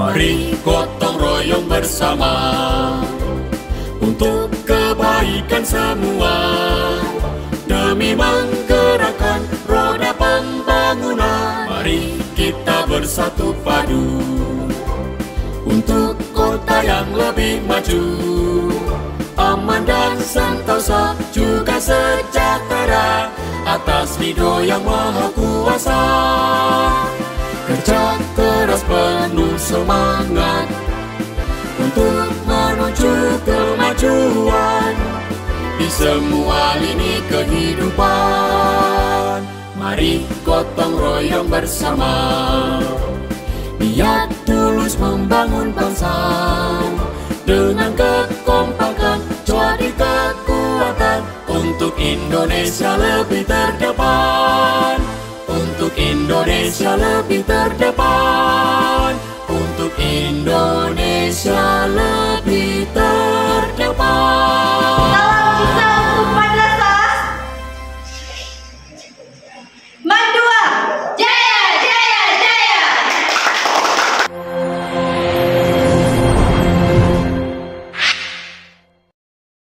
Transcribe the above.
Mari gotong royong bersama untuk kebaikan semua, demi menggerakkan roda pembangunan. Mari kita bersatu padu untuk kota yang lebih maju, aman dan sentosa, juga sejahtera atas ridho yang maha kuasa. Kerja keras penuh semangat untuk menuju kemajuan di semua lini kehidupan. Mari gotong royong bersama, niat tulus membangun bangsa, dengan kekompakan jadi kekuatan untuk Indonesia lebih terdepan, untuk Indonesia lebih terdepan.